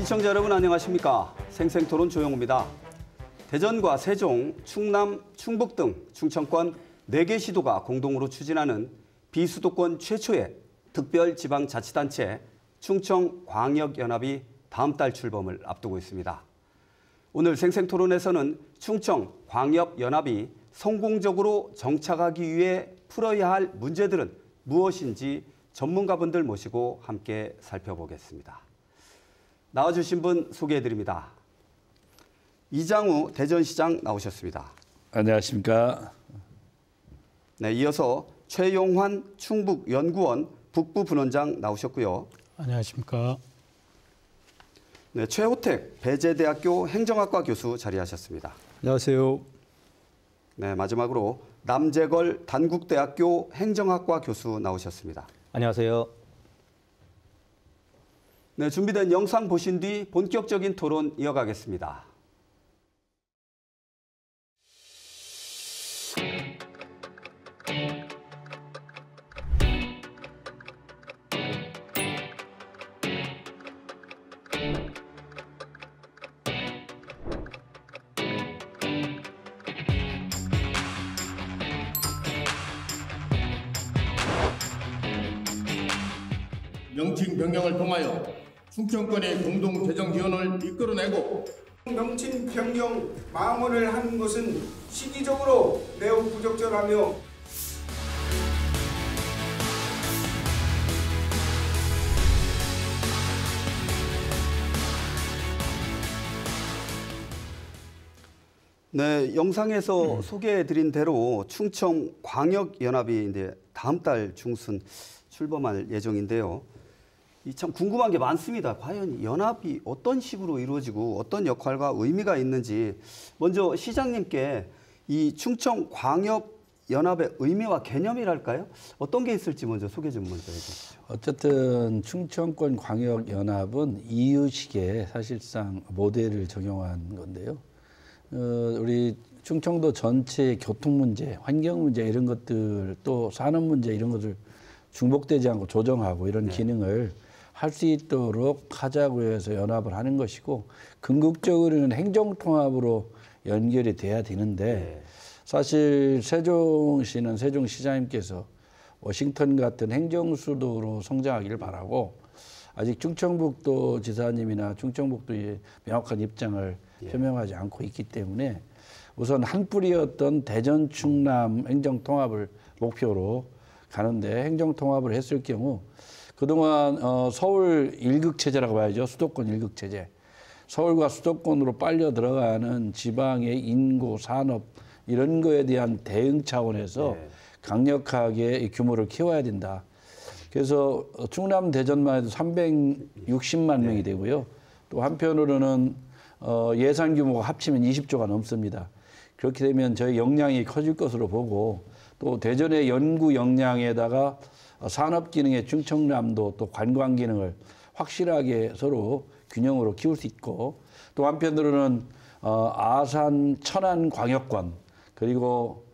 시청자 여러분 안녕하십니까? 생생토론 조영우입니다. 대전과 세종, 충남, 충북 등 충청권 4개 시도가 공동으로 추진하는 비수도권 최초의 특별지방자치단체 충청광역연합이 다음 달 출범을 앞두고 있습니다. 오늘 생생토론에서는 충청광역연합이 성공적으로 정착하기 위해 풀어야 할 문제들은 무엇인지 전문가분들 모시고 함께 살펴보겠습니다. 나와주신 분 소개해드립니다. 이장우 대전시장 나오셨습니다. 안녕하십니까. 네, 이어서 최용환 충북연구원 북부분원장 나오셨고요. 안녕하십니까. 네, 최호택 배재대학교 행정학과 교수 자리하셨습니다. 안녕하세요. 네, 마지막으로 남재걸 단국대학교 행정학과 교수 나오셨습니다. 안녕하세요. 네, 준비된 영상 보신 뒤 본격적인 토론 이어가겠습니다. 명칭 변경을 통하여 충청권의 공동 재정 지원을 이끌어내고 명칭 변경 망언을 한 것은 시기적으로 매우 부적절하며 네, 영상에서 소개해드린 대로 충청광역연합이 이제 다음 달 중순 출범할 예정인데요. 참 궁금한 게 많습니다. 과연 연합이 어떤 식으로 이루어지고 어떤 역할과 의미가 있는지 먼저 시장님께 이 충청광역연합의 의미와 개념이랄까요? 어떤 게 있을지 먼저 소개 좀 먼저 해주시죠. 어쨌든 충청권 광역연합은 이유식의 사실상 모델을 적용한 건데요. 우리 충청도 전체의 교통 문제, 환경 문제 이런 것들 또 산업 문제 이런 것들 중복되지 않고 조정하고 이런 기능을 할 수 있도록 하자고 해서 연합을 하는 것이고 궁극적으로는 행정통합으로 연결이 돼야 되는데 사실 세종시는 세종시장님께서 워싱턴 같은 행정수도로 성장하기를 바라고 아직 충청북도 지사님이나 충청북도의 명확한 입장을 표명하지 않고 있기 때문에 우선 한 뿌리였던 대전 충남 행정통합을 목표로 가는데 행정통합을 했을 경우 그동안 서울 일극체제라고 봐야죠. 수도권 일극체제. 서울과 수도권으로 빨려 들어가는 지방의 인구, 산업 이런 거에 대한 대응 차원에서 강력하게 규모를 키워야 된다. 그래서 충남 대전만 해도 360만 명이 되고요. 또 한편으로는 예산 규모가 합치면 20조가 넘습니다. 그렇게 되면 저희 역량이 커질 것으로 보고 또 대전의 연구 역량에다가 산업 기능의 충청남도 또 관광 기능을 확실하게 서로 균형으로 키울 수 있고 또 한편으로는 아산 천안 광역권 그리고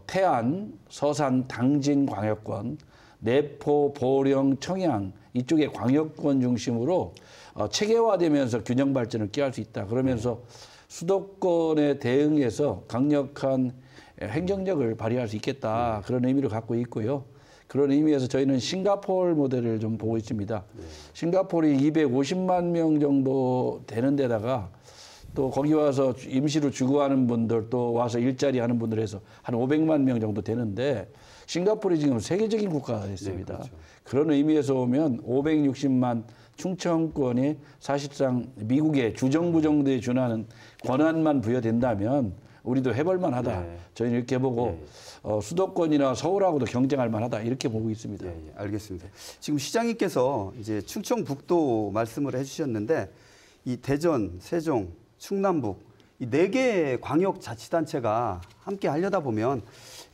태안 서산 당진 광역권 내포 보령 청양 이쪽의 광역권 중심으로 체계화되면서 균형 발전을 꾀할 수 있다. 그러면서 수도권에 대응해서 강력한 행정력을 발휘할 수 있겠다. 그런 의미를 갖고 있고요. 그런 의미에서 저희는 싱가포르 모델을 좀 보고 있습니다. 싱가포르이 250만 명 정도 되는 데다가 또 거기 와서 임시로 주거하는 분들 또 와서 일자리 하는 분들 해서 한 500만 명 정도 되는데 싱가포르이 지금 세계적인 국가가 됐습니다. 그렇죠. 그런 의미에서 보면 560만 충청권이 사실상 미국의 주정부 정도에 준하는 권한만 부여된다면 우리도 해볼만 하다. 저희는 이렇게 보고 수도권이나 서울하고도 경쟁할 만하다. 이렇게 보고 있습니다. 알겠습니다. 지금 시장님께서 이제 충청북도 말씀을 해주셨는데 이 대전, 세종, 충남북 이 4개 광역자치단체가 함께 하려다 보면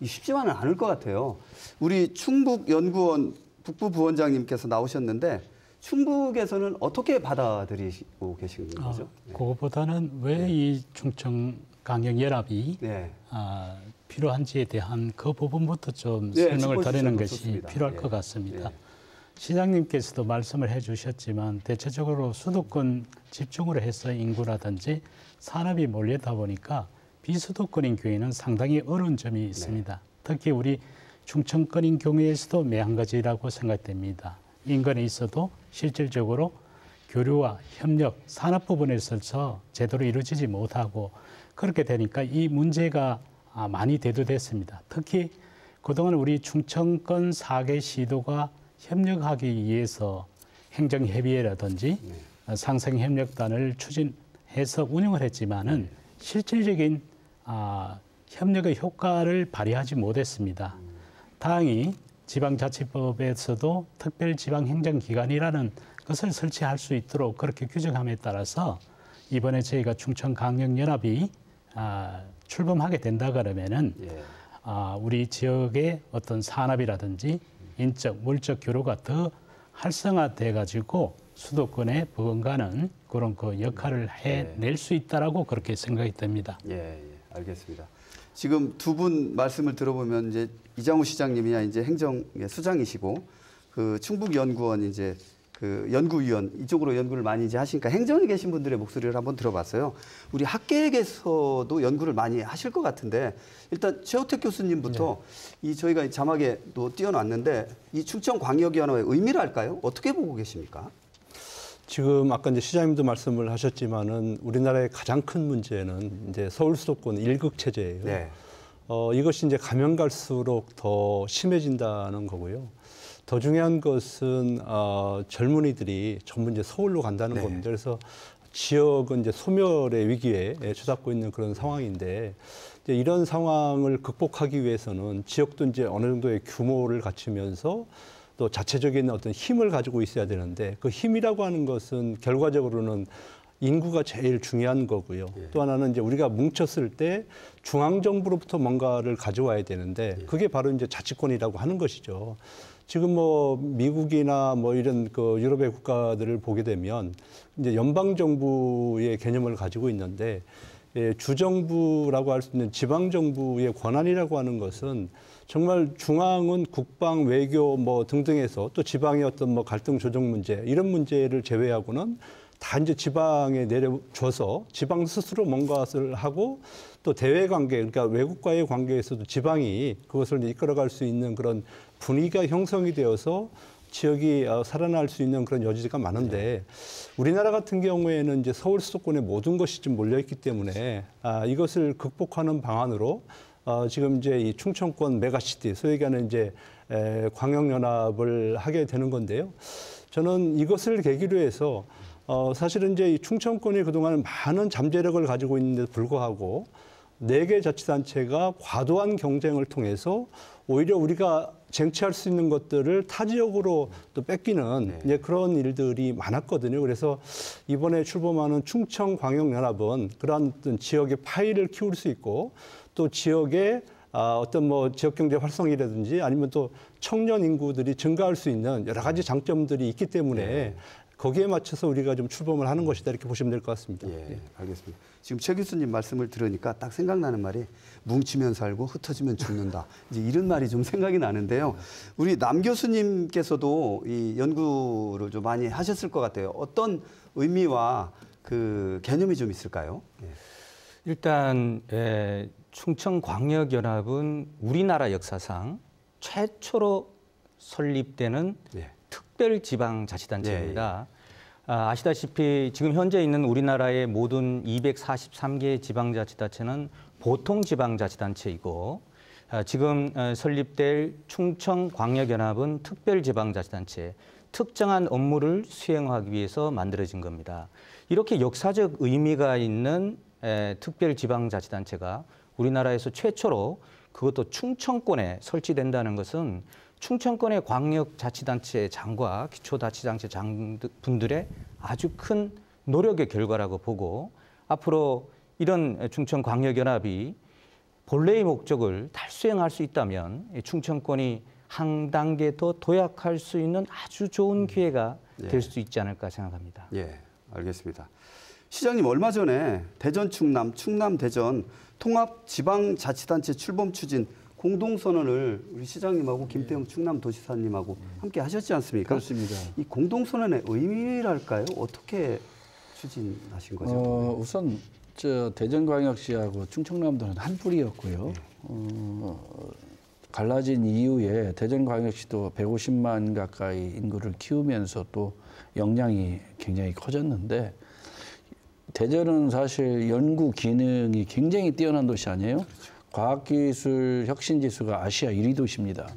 쉽지만은 않을 것 같아요. 우리 충북연구원 북부부원장님께서 나오셨는데 충북에서는 어떻게 받아들이고 계신 거죠? 그거보다는 왜 이 충청광역연합이 필요한지에 대한 그 부분부터 좀 설명을 드리는 것이 필요할 것 같습니다. 시장님께서도 말씀을 해주셨지만 대체적으로 수도권 집중으로 해서 인구라든지 산업이 몰리다 보니까 비수도권인 경우에는 상당히 어려운 점이 있습니다. 특히 우리 충청권인 경우에서도 매한가지라고 생각됩니다. 인근에 있어도 실질적으로 교류와 협력, 산업 부분에 있어서 제대로 이루어지지 못하고 그렇게 되니까 이 문제가 많이 대두됐습니다. 특히 그동안 우리 충청권 4개 시도가 협력하기 위해서 행정협의회라든지 상생협력단을 추진해서 운영을 했지만은 실질적인 협력의 효과를 발휘하지 못했습니다. 다행히 지방자치법에서도 특별지방행정기관이라는 것을 설치할 수 있도록 그렇게 규정함에 따라서 이번에 저희가 충청광역연합이 출범하게 된다 그러면은 우리 지역의 어떤 산업이라든지 인적, 물적 교류가 더 활성화돼 가지고 수도권에 버금가는 그런 그 역할을 해낼 수 있다라고 그렇게 생각이 됩니다. 예, 알겠습니다. 지금 두 분 말씀을 들어보면 이제 이장우 시장님이야 이제 행정 수장이시고 그 충북연구원 이제 그 연구위원 이쪽으로 연구를 많이 이제 하시니까 행정에 계신 분들의 목소리를 한번 들어봤어요. 우리 학계에서도 연구를 많이 하실 것 같은데 일단 최호택 교수님부터 이 저희가 자막에 또 띄워놨는데 이 충청광역연합의 의미랄까요? 어떻게 보고 계십니까? 지금 아까 이제 시장님도 말씀을 하셨지만은 우리나라의 가장 큰 문제는 이제 서울 수도권 일극 체제예요. 네. 이것이 이제 가면 갈수록 더 심해진다는 거고요. 더 중요한 것은 젊은이들이 전부 이제 서울로 간다는 네. 겁니다. 그래서 지역은 이제 소멸의 위기에 처잡고 있는 그런 상황인데 이제 이런 상황을 극복하기 위해서는 지역도 이제 어느 정도의 규모를 갖추면서 또 자체적인 어떤 힘을 가지고 있어야 되는데 그 힘이라고 하는 것은 결과적으로는 인구가 제일 중요한 거고요. 또 하나는 이제 우리가 뭉쳤을 때 중앙정부로부터 뭔가를 가져와야 되는데 그게 바로 이제 자치권이라고 하는 것이죠. 지금 뭐 미국이나 뭐 이런 그 유럽의 국가들을 보게 되면 이제 연방정부의 개념을 가지고 있는데 주정부라고 할 수 있는 지방정부의 권한이라고 하는 것은 정말 중앙은 국방, 외교 뭐 등등에서 또 지방의 어떤 뭐 갈등 조정 문제 이런 문제를 제외하고는 다 이제 지방에 내려줘서 지방 스스로 뭔가를 하고 또 대외 관계, 그러니까 외국과의 관계에서도 지방이 그것을 이끌어갈 수 있는 그런 분위기가 형성이 되어서 지역이 살아날 수 있는 그런 여지가 많은데 우리나라 같은 경우에는 이제 서울 수도권에 모든 것이 좀 몰려있기 때문에 이것을 극복하는 방안으로 지금 이제 이 충청권 메가시티, 소위 얘기하는 이제 광역연합을 하게 되는 건데요. 저는 이것을 계기로 해서 사실은 이제 이 충청권이 그동안 많은 잠재력을 가지고 있는데도 불구하고 4개 자치단체가 과도한 경쟁을 통해서 오히려 우리가 쟁취할 수 있는 것들을 타 지역으로 또 뺏기는 이제 그런 일들이 많았거든요. 그래서 이번에 출범하는 충청광역연합은 그러한 어떤 지역의 파이를 키울 수 있고 또 지역의 어떤 뭐 지역 경제 활성이라든지 아니면 또 청년 인구들이 증가할 수 있는 여러 가지 장점들이 있기 때문에 거기에 맞춰서 우리가 좀 출범을 하는 것이다 이렇게 보시면 될 것 같습니다. 예, 알겠습니다. 지금 최 교수님 말씀을 들으니까 딱 생각나는 말이 뭉치면 살고 흩어지면 죽는다. 이제 이런 말이 좀 생각이 나는데요. 우리 남 교수님께서도 이 연구를 좀 많이 하셨을 것 같아요. 어떤 의미와 그 개념이 좀 있을까요? 예. 일단 충청광역연합은 우리나라 역사상 최초로 설립되는 특별지방자치단체입니다. 아시다시피 지금 현재 있는 우리나라의 모든 243개 지방자치단체는 보통지방자치단체이고 지금 설립될 충청광역연합은 특별지방자치단체, 특정한 업무를 수행하기 위해서 만들어진 겁니다. 이렇게 역사적 의미가 있는 특별지방자치단체가 우리나라에서 최초로 그것도 충청권에 설치된다는 것은 충청권의 광역자치단체 장과 기초자치단체 장분들의 아주 큰 노력의 결과라고 보고 앞으로 이런 충청광역연합이 본래의 목적을 달수행할 수 있다면 충청권이 한 단계 더 도약할 수 있는 아주 좋은 기회가 될 수 있지 않을까 생각합니다. 예, 알겠습니다. 시장님 얼마 전에 대전 충남, 충남 대전 통합 지방자치단체 출범 추진 공동선언을 우리 시장님하고 김태형 충남도지사님하고 함께 하셨지 않습니까? 그렇습니다. 이 공동선언의 의미랄까요? 어떻게 추진하신 거죠? 우선 대전광역시하고 충청남도는 한 뿌리였고요. 갈라진 이후에 대전광역시도 150만 가까이 인구를 키우면서 또 역량이 굉장히 커졌는데 대전은 사실 연구 기능이 굉장히 뛰어난 도시 아니에요? 그렇죠. 과학기술 혁신지수가 아시아 1위 도시입니다.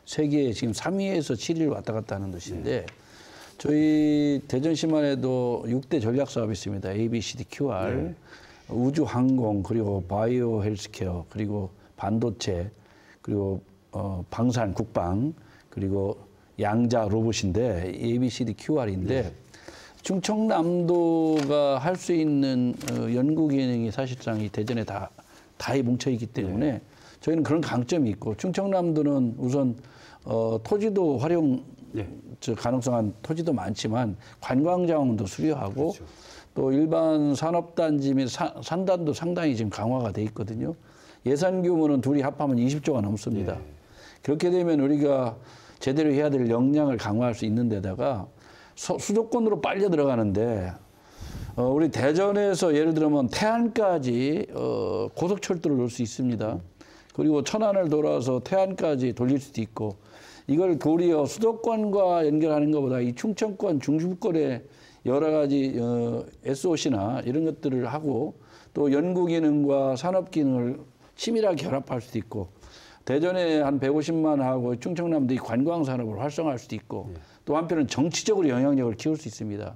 세계에 지금 3위에서 7위를 왔다 갔다 하는 도시인데 저희 대전시만 해도 6대 전략 사업이 있습니다. ABCD-QR, 우주 항공, 그리고 바이오 헬스케어, 그리고 반도체, 그리고 방산, 국방, 그리고 양자 로봇인데 ABCD-QR인데 충청남도가 할 수 있는 연구 기능이 사실상 이 대전에 다에 뭉쳐 있기 때문에 저희는 그런 강점이 있고 충청남도는 우선 토지도 활용 가능성한 토지도 많지만 관광 자원도 수려하고 그렇죠. 또 일반 산업단지 및 산단도 상당히 지금 강화가 돼 있거든요. 예산 규모는 둘이 합하면 20조가 넘습니다. 그렇게 되면 우리가 제대로 해야 될 역량을 강화할 수 있는 데다가 수도권으로 빨려 들어가는데 우리 대전에서 예를 들면 태안까지 고속철도를 놓을 수 있습니다. 그리고 천안을 돌아서 태안까지 돌릴 수도 있고 이걸 도리어 수도권과 연결하는 것보다 이 충청권, 중부권의 여러 가지 SOC나 이런 것들을 하고 또 연구 기능과 산업 기능을 치밀하게 결합할 수도 있고 대전에 한 150만 하고 충청남도 이 관광 산업을 활성화할 수도 있고 또 한편은 정치적으로 영향력을 키울 수 있습니다.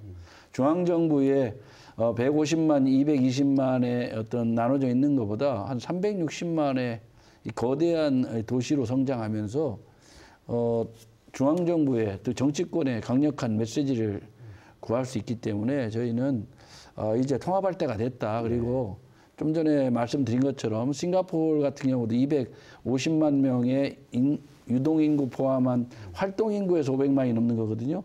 중앙정부에 150만, 220만의 어떤 나눠져 있는 것보다 한 360만의 이 거대한 도시로 성장하면서 중앙정부의 또 정치권의 강력한 메시지를 구할 수 있기 때문에 저희는 이제 통합할 때가 됐다. 그리고 좀 전에 말씀드린 것처럼 싱가포르 같은 경우도 250만 명의 유동인구 포함한 활동인구에서 500만이 넘는 거거든요.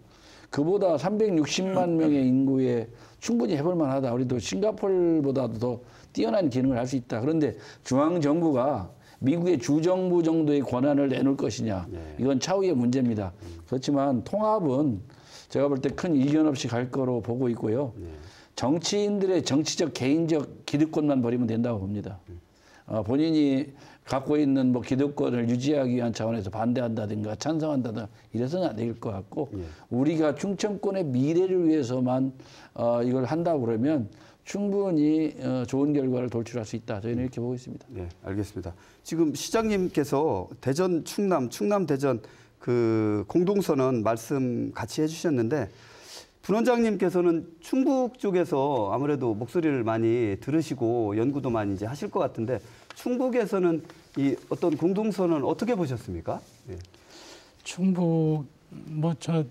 그보다 360만 명의 인구에 충분히 해볼 만하다. 우리도 싱가포르보다도 더 뛰어난 기능을 할 수 있다. 그런데 중앙정부가 미국의 주정부 정도의 권한을 내놓을 것이냐. 이건 차후의 문제입니다. 그렇지만 통합은 제가 볼 때 큰 이견 없이 갈 거로 보고 있고요. 정치인들의 정치적 개인적 기득권만 버리면 된다고 봅니다. 본인이 갖고 있는 뭐 기득권을 유지하기 위한 차원에서 반대한다든가 찬성한다든가 이래서는 안 될 것 같고 우리가 충청권의 미래를 위해서만 이걸 한다고 그러면 충분히 좋은 결과를 돌출할 수 있다. 저희는 이렇게 보고 있습니다. 네, 알겠습니다. 지금 시장님께서 대전, 충남, 대전 그 공동선언 말씀 같이 해주셨는데 분원장님께서는 충북 쪽에서 아무래도 목소리를 많이 들으시고 연구도 많이 이제 하실 것 같은데 충북에서는 이 어떤 공동선언 어떻게 보셨습니까? 네.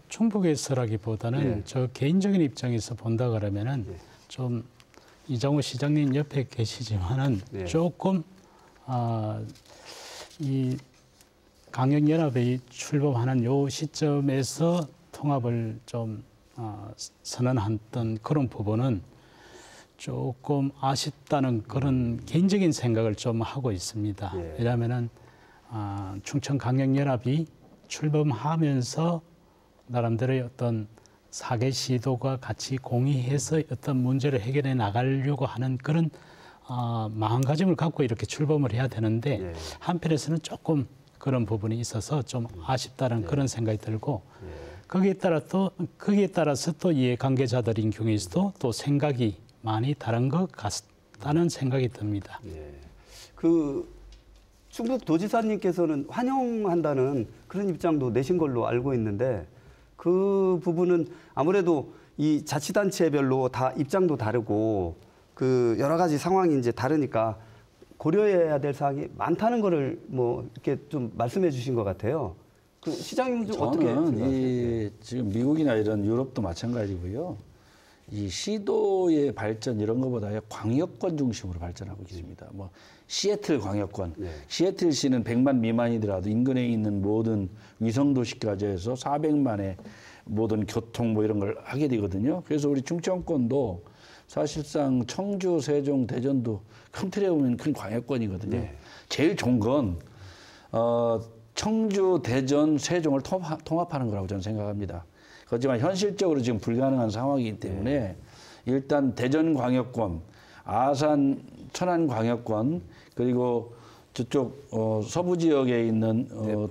충북에서라기보다는 저 개인적인 입장에서 본다 그러면은 좀 이장우 시장님 옆에 계시지만은 조금 이 강력연합이 출범하는 요 시점에서 통합을 좀 선언했던 그런 부분은 조금 아쉽다는 그런 개인적인 생각을 좀 하고 있습니다. 왜냐하면은 충청강력연합이 출범하면서 나름대로의 어떤 4개 시도가 같이 공의해서 어떤 문제를 해결해 나가려고 하는 그런 마음가짐을 갖고 이렇게 출범을 해야 되는데 한편에서는 조금 그런 부분이 있어서 좀 아쉽다는 그런 생각이 들고 거기에 따라서 또 이해관계자들인 경우에서도 또 생각이 많이 다른 것 같다는 생각이 듭니다. 그 충북도지사님께서는 환영한다는 그런 입장도 내신 걸로 알고 있는데 그 부분은 아무래도 이 자치단체별로 다 입장도 다르고 그 여러 가지 상황이 이제 다르니까 고려해야 될 사항이 많다는 거를 뭐 이렇게 좀 말씀해 주신 것 같아요. 그 시장님 좀 어떻게 생각하세요? 지금 미국이나 이런 유럽도 마찬가지고요. 이 시도의 발전 이런 것보다 광역권 중심으로 발전하고 있습니다. 뭐 시애틀 광역권, 시애틀시는 100만 미만이더라도 인근에 있는 모든 위성도시까지 해서 400만의 모든 교통 뭐 이런 걸 하게 되거든요. 그래서 우리 충청권도 사실상 청주, 세종, 대전도 큰 틀에 보면 큰 광역권이거든요. 제일 좋은 건 청주, 대전, 세종을 통합하는 거라고 저는 생각합니다. 그렇지만 현실적으로 지금 불가능한 상황이기 때문에 일단 대전광역권, 아산, 천안광역권, 그리고 저쪽 서부 지역에 있는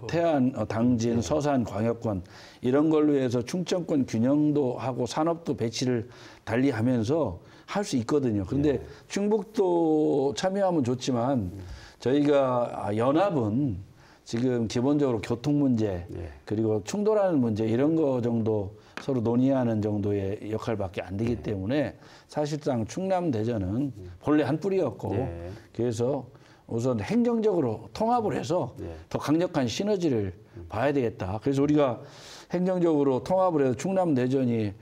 태안, 당진, 서산 광역권 이런 걸로 해서 충청권 균형도 하고 산업도 배치를 달리하면서 할 수 있거든요. 그런데 충북도 참여하면 좋지만 저희가 연합은 지금 기본적으로 교통 문제 그리고 충돌하는 문제 이런 거 정도 서로 논의하는 정도의 역할밖에 안 되기 때문에 사실상 충남 대전은 본래 한 뿌리였고 그래서 우선 행정적으로 통합을 해서 더 강력한 시너지를 봐야 되겠다. 그래서 우리가 행정적으로 통합을 해서 충남 대전이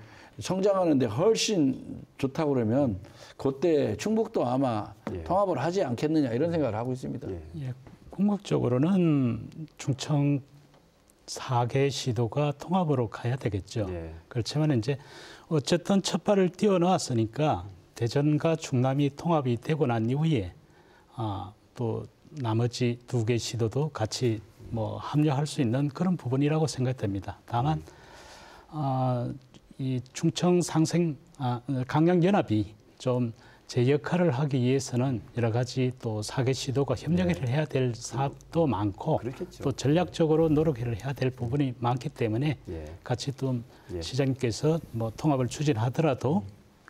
성장하는데 훨씬 좋다고 그러면 그때 충북도 아마 통합을 하지 않겠느냐 이런 생각을 하고 있습니다. 예, 궁극적으로는 충청 4개 시도가 통합으로 가야 되겠죠. 그렇지만 이제 어쨌든 첫 발을 띄워놓았으니까 대전과 충남이 통합이 되고 난 이후에 또 나머지 2개 시도도 같이 뭐 합류할 수 있는 그런 부분이라고 생각됩니다. 다만 이 충청 강력 연합이 좀 제 역할을 하기 위해서는 여러 가지 또 4개 시도가 협력을 해야 될 사업도 많고 그렇겠죠. 또 전략적으로 노력을 해야 될 부분이 많기 때문에 같이 또 시장님께서 뭐 통합을 추진하더라도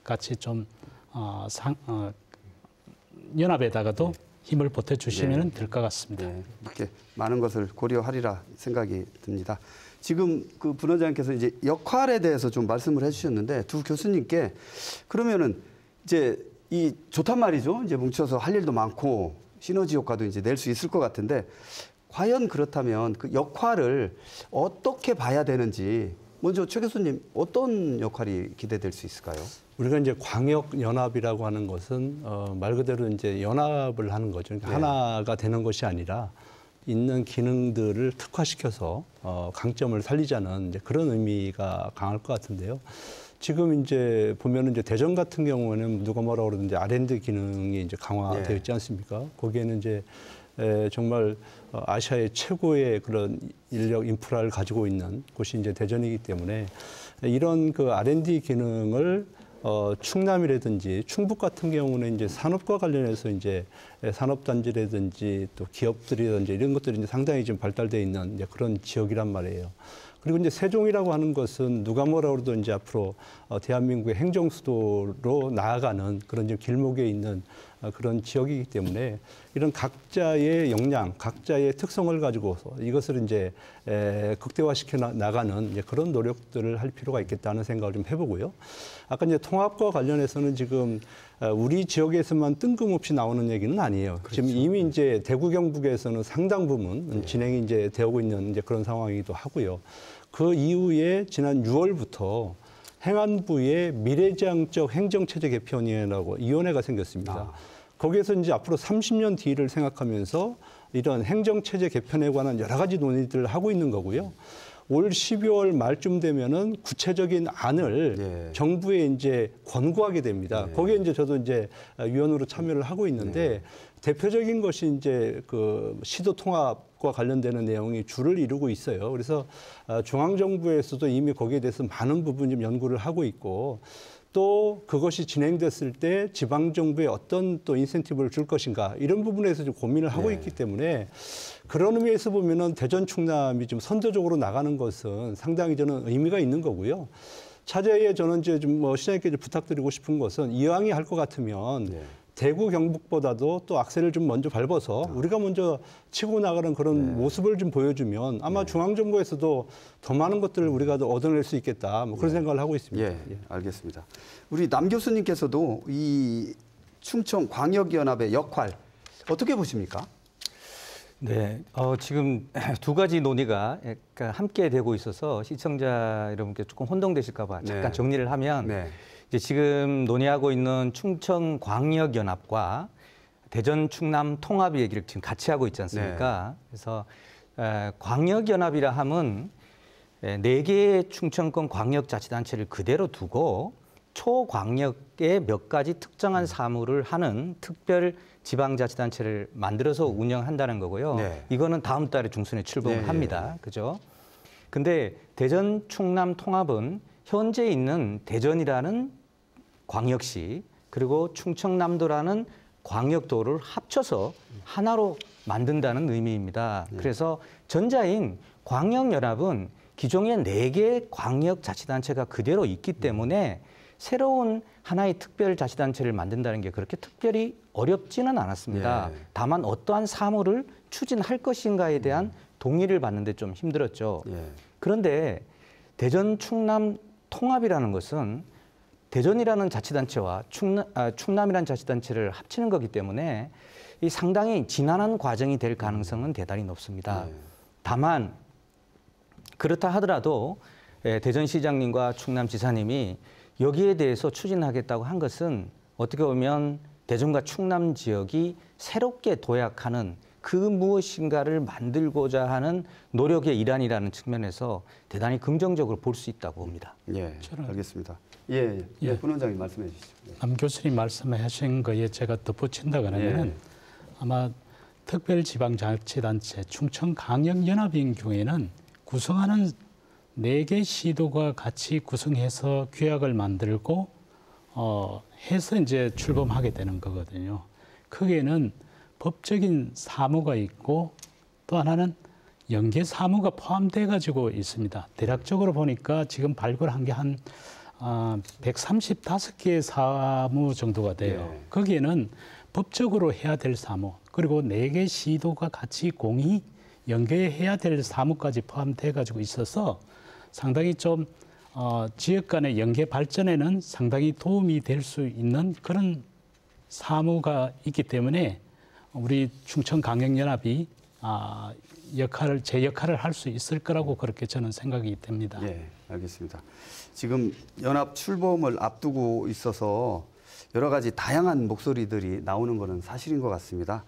같이 좀 연합에다가도 힘을 보태주시면 될 것 같습니다. 이렇게 많은 것을 고려하리라 생각이 듭니다. 지금 그 분원장님께서 이제 역할에 대해서 좀 말씀을 해주셨는데 두 교수님께 그러면은 이제 이 좋단 말이죠. 이제 뭉쳐서 할 일도 많고 시너지 효과도 이제 낼 수 있을 것 같은데 과연 그렇다면 그 역할을 어떻게 봐야 되는지 먼저 최 교수님 어떤 역할이 기대될 수 있을까요? 우리가 이제 광역 연합이라고 하는 것은 말 그대로 이제 연합을 하는 거죠. 그러니까 하나가 되는 것이 아니라 있는 기능들을 특화시켜서 강점을 살리자는 이제 그런 의미가 강할 것 같은데요. 지금 이제 보면은 이제 대전 같은 경우에는 누가 뭐라고 그러든지 R&D 기능이 이제 강화되어 있지 않습니까? 거기에는 이제 정말 아시아의 최고의 그런 인력 인프라를 가지고 있는 곳이 이제 대전이기 때문에 이런 그 R&D 기능을 충남이라든지 충북 같은 경우는 이제 산업과 관련해서 이제 산업단지라든지 또 기업들이라든지 이런 것들이 이제 상당히 좀 발달되어 있는 이제 그런 지역이란 말이에요. 그리고 이제 세종이라고 하는 것은 누가 뭐라 그래도 이제 앞으로 대한민국의 행정 수도로 나아가는 그런 이제 길목에 있는 그런 지역이기 때문에 이런 각자의 역량, 각자의 특성을 가지고서 이것을 이제 극대화시켜 나가는 이제 그런 노력들을 할 필요가 있겠다는 생각을 좀 해보고요. 아까 이제 통합과 관련해서는 지금 우리 지역에서만 뜬금없이 나오는 얘기는 아니에요. 그렇죠. 지금 이미 이제 대구 경북에서는 상당 부분 진행이 이제 되고 있는 이제 그런 상황이기도 하고요. 그 이후에 지난 6월부터 행안부의 미래지향적 행정체제 개편위원회라고 위원회가 생겼습니다. 거기에서 이제 앞으로 30년 뒤를 생각하면서 이런 행정체제 개편에 관한 여러 가지 논의들을 하고 있는 거고요. 올 12월 말쯤 되면은 구체적인 안을 정부에 이제 권고하게 됩니다. 거기에 이제 저도 이제 위원으로 참여를 하고 있는데 대표적인 것이 이제 그 시도 통합과 관련되는 내용이 주를 이루고 있어요. 그래서 중앙정부에서도 이미 거기에 대해서 많은 부분 좀 연구를 하고 있고 또 그것이 진행됐을 때 지방정부에 어떤 또 인센티브를 줄 것인가 이런 부분에서 좀 고민을 하고 있기 때문에 그런 의미에서 보면은 대전 충남이 좀 선도적으로 나가는 것은 상당히 저는 의미가 있는 거고요. 차제에 저는 이제 좀 뭐 시장님께 부탁드리고 싶은 것은 이왕이 할 것 같으면 대구 경북보다도 또 악셀을 좀 먼저 밟아서 우리가 먼저 치고 나가는 그런 모습을 좀 보여주면 아마 중앙정부에서도 더 많은 것들을 우리가 더 얻어낼 수 있겠다. 뭐 그런 생각을 하고 있습니다. 알겠습니다. 우리 남 교수님께서도 이 충청 광역연합의 역할 어떻게 보십니까? 네, 지금 두 가지 논의가 함께 되고 있어서 시청자 여러분께 조금 혼동되실까 봐 잠깐 정리를 하면 이제 지금 논의하고 있는 충청 광역연합과 대전 충남 통합 얘기를 지금 같이 하고 있지 않습니까? 그래서 광역연합이라 함은 4개의 충청권 광역자치단체를 그대로 두고 초광역의 몇 가지 특정한 사무를 하는 특별 지방자치단체를 만들어서 운영한다는 거고요. 네. 이거는 다음 달에 중순에 출범합니다. 네. 그죠? 근데 대전 충남 통합은 현재 있는 대전이라는 광역시 그리고 충청남도라는 광역도를 합쳐서 하나로 만든다는 의미입니다. 그래서 전자인 광역연합은 기존의 4개의 광역자치단체가 그대로 있기 때문에 새로운 하나의 특별자치단체를 만든다는 게 그렇게 특별히 어렵지는 않았습니다. 예. 다만 어떠한 사무를 추진할 것인가에 대한 동의를 받는데 좀 힘들었죠. 예. 그런데 대전 충남 통합이라는 것은 대전이라는 자치단체와 충남이라는 자치단체를 합치는 거기 때문에 이 상당히 지난한 과정이 될 가능성은 대단히 높습니다. 네. 다만 그렇다 하더라도 대전시장님과 충남지사님이 여기에 대해서 추진하겠다고 한 것은 어떻게 보면 대전과 충남 지역이 새롭게 도약하는 그 무엇인가를 만들고자 하는 노력의 일환이라는 측면에서 대단히 긍정적으로 볼 수 있다고 봅니다. 예, 저는- 알겠습니다. 예, 예. 분 원장님 말씀해 주시죠. 예. 남 교수님 말씀하신 거에 제가 덧붙인다 그러면은 예. 아마 특별지방자치단체 충청광역연합인 경우에는 구성하는 4개 시도가 같이 구성해서 규약을 만들고 해서 이제 출범하게 되는 거거든요. 거기에는 법적인 사무가 있고 또 하나는 연계 사무가 포함돼 가지고 있습니다. 대략적으로 보니까 지금 발굴한 게 한 135개의 사무 정도가 돼요. 예. 거기에는 법적으로 해야 될 사무 그리고 4개 시도가 같이 공히 연계해야 될 사무까지 포함돼 가지고 있어서 상당히 좀 지역 간의 연계 발전에는 상당히 도움이 될 수 있는 그런 사무가 있기 때문에 우리 충청광역연합이 제 역할을 할 수 있을 거라고 그렇게 저는 생각이 됩니다. 예, 알겠습니다. 지금 연합 출범을 앞두고 있어서 여러 가지 다양한 목소리들이 나오는 것은 사실인 것 같습니다.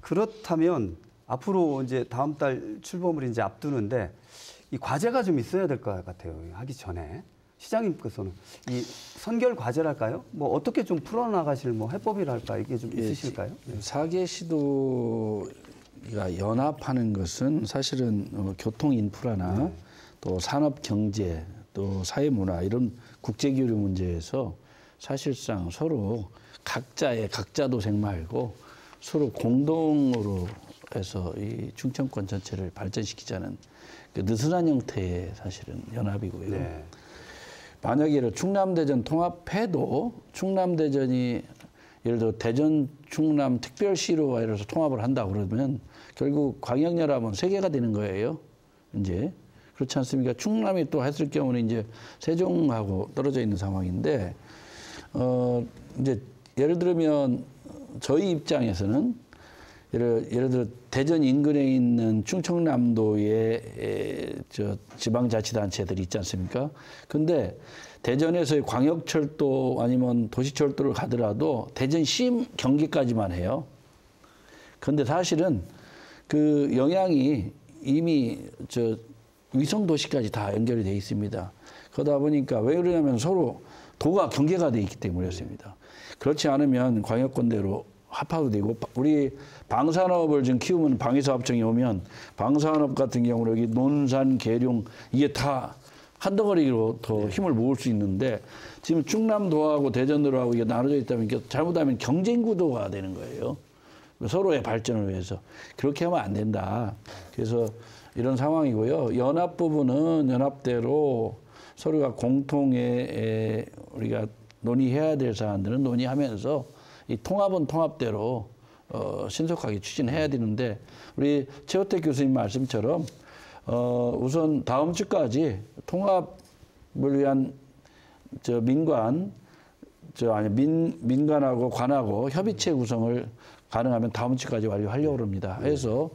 그렇다면 앞으로 이제 다음 달 출범을 이제 앞두는데 이 과제가 좀 있어야 될 것 같아요. 하기 전에 시장님께서는 이 선결 과제랄까요? 뭐 어떻게 좀 풀어나가실 뭐 해법이랄까 이게 좀 있으실까요? 4개 시도가 연합하는 것은 사실은 교통 인프라나 또 산업 경제 또 사회 문화 이런 국제 교류 문제에서 사실상 서로 각자 도생 말고 서로 공동으로 해서 이 충청권 전체를 발전시키자는 그 느슨한 형태의 사실은 연합이고요. 네. 만약에 충남대전 통합해도 충남대전이 예를 들어 대전 충남 특별시로 이래서 통합을 한다 그러면 결국 광역연합은 3개가 되는 거예요. 이제 그렇지 않습니까? 충남이 또 했을 경우는 이제 세종하고 떨어져 있는 상황인데 이제 예를 들면 저희 입장에서는 예를 들어 대전 인근에 있는 충청남도의 지방자치단체들이 있지 않습니까? 근데 대전에서의 광역철도 아니면 도시철도를 가더라도 대전시 경기까지만 해요. 근데 사실은 그 영향이 이미 위성도시까지 다 연결이 돼 있습니다. 그러다 보니까 왜 그러냐면 서로 도가 경계가 돼 있기 때문이었습니다. 그렇지 않으면 광역권대로 합하도 되고 우리 방산업을 지금 키우면 방위사업청이 오면 방산업 같은 경우는 여기 논산, 계룡 이게 다 한 덩어리로 더 힘을 모을 수 있는데 지금 충남도하고 대전도하고 이게 나눠져 있다면 잘못하면 경쟁 구도가 되는 거예요. 서로의 발전을 위해서 그렇게 하면 안 된다. 그래서 이런 상황이고요. 연합 부분은 연합대로 서로가 공통의 우리가 논의해야 될 사안들은 논의하면서 이 통합은 통합대로 신속하게 추진해야 되는데 우리 최호택 교수님 말씀처럼 우선 다음 주까지 통합을 위한 민관하고 관하고 협의체 구성을 가능하면 다음 주까지 완료하려고 합니다. 해서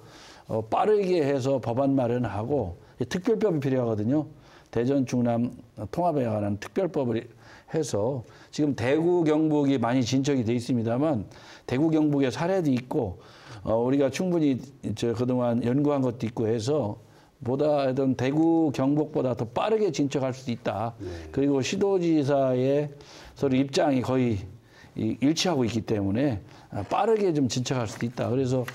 빠르게 해서 법안 마련하고 특별법이 필요하거든요. 대전 충남 통합에 관한 특별법을 해서 지금 대구 경북이 많이 진척이 돼 있습니다만 대구 경북의 사례도 있고 우리가 충분히 그동안 연구한 것도 있고 해서 대구 경북보다 더 빠르게 진척할 수도 있다. 그리고 시도지사의 서로 입장이 거의 일치하고 있기 때문에 빠르게 좀 진척할 수도 있다. 그래서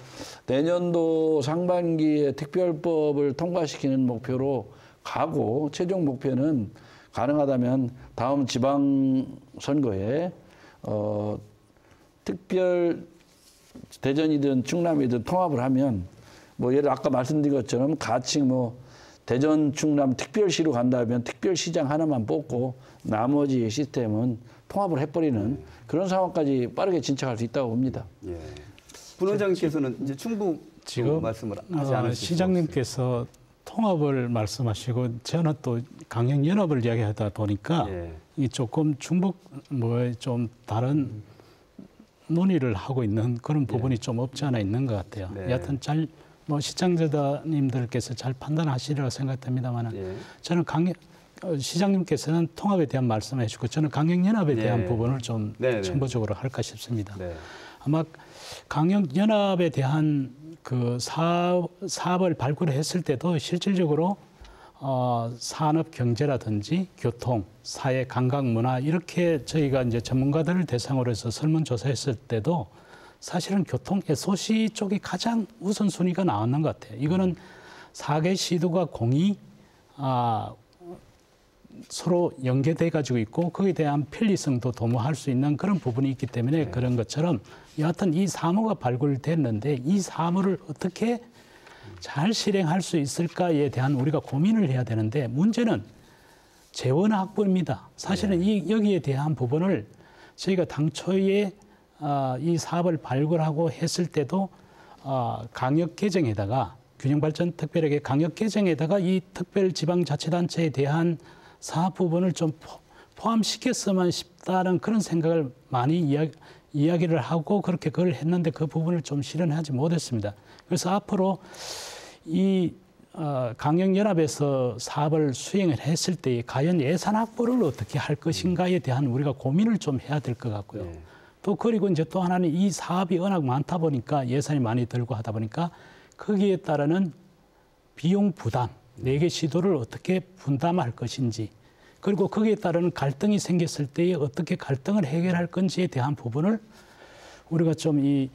내년도 상반기에 특별법을 통과시키는 목표로 가고 최종 목표는 가능하다면 다음 지방선거에 특별 대전이든 충남이든 통합을 하면 뭐 예를 아까 말씀드린 것처럼 가칭 뭐 대전 충남 특별시로 간다면 특별시장 하나만 뽑고 나머지 시스템은 통합을 해버리는 그런 상황까지 빠르게 진척할 수 있다고 봅니다. 예. 분 원장님께서는 이제 충북 지금 말씀을 하지 않으실 시장님께서 통합을 말씀하시고 저는 또 강영연합을 이야기하다 보니까 예. 이 조금 충북 뭐 좀 다른 논의를 하고 있는 그런 부분이 좀 없지 않아 있는 것 같아요. 네. 여하튼 잘 뭐 시청자님들께서 잘 판단하시리라고 생각됩니다만은 예. 저는 시장님께서는 통합에 대한 말씀을 해주고 저는 강영연합에 대한 예. 부분을 좀 네, 네. 첨부적으로 할까 싶습니다. 네. 아마 강영연합에 대한 그 사업을 발굴했을 때도 실질적으로 산업 경제라든지 교통, 사회, 관광, 문화 이렇게 저희가 이제 전문가들을 대상으로 해서 설문조사했을 때도 사실은 교통 SOC 쪽이 가장 우선순위가 나왔는 것 같아요. 이거는 4개 시도가 공이 서로 연계돼 가지고 있고 거기에 대한 편리성도 도모할 수 있는 그런 부분이 있기 때문에 그런 것처럼 여하튼 이 사무가 발굴됐는데 이 사무를 어떻게 잘 실행할 수 있을까에 대한 우리가 고민을 해야 되는데 문제는 재원 확보입니다. 사실은 여기에 대한 부분을 저희가 당초에 이 사업을 발굴하고 했을 때도 강역 개정에다가 균형발전특별하게 강역 개정에다가 이 특별지방자치단체에 대한 사업 부분을 좀 포함시켰으면 싶다는 그런 생각을 많이 이야기를 하고 그렇게 그걸 했는데 그 부분을 좀 실현하지 못했습니다. 그래서 앞으로 이 강영연합에서 사업을 수행을 했을 때 과연 예산 확보를 어떻게 할 것인가에 대한 우리가 고민을 좀 해야 될 것 같고요. 네. 또 그리고 이제 또 하나는 이 사업이 워낙 많다 보니까 예산이 많이 들고 하다 보니까 거기에 따르는 비용 부담, 4개 시도를 어떻게 분담할 것인지 그리고 거기에 따르는 갈등이 생겼을 때에 어떻게 갈등을 해결할 건지에 대한 부분을 우리가 좀 이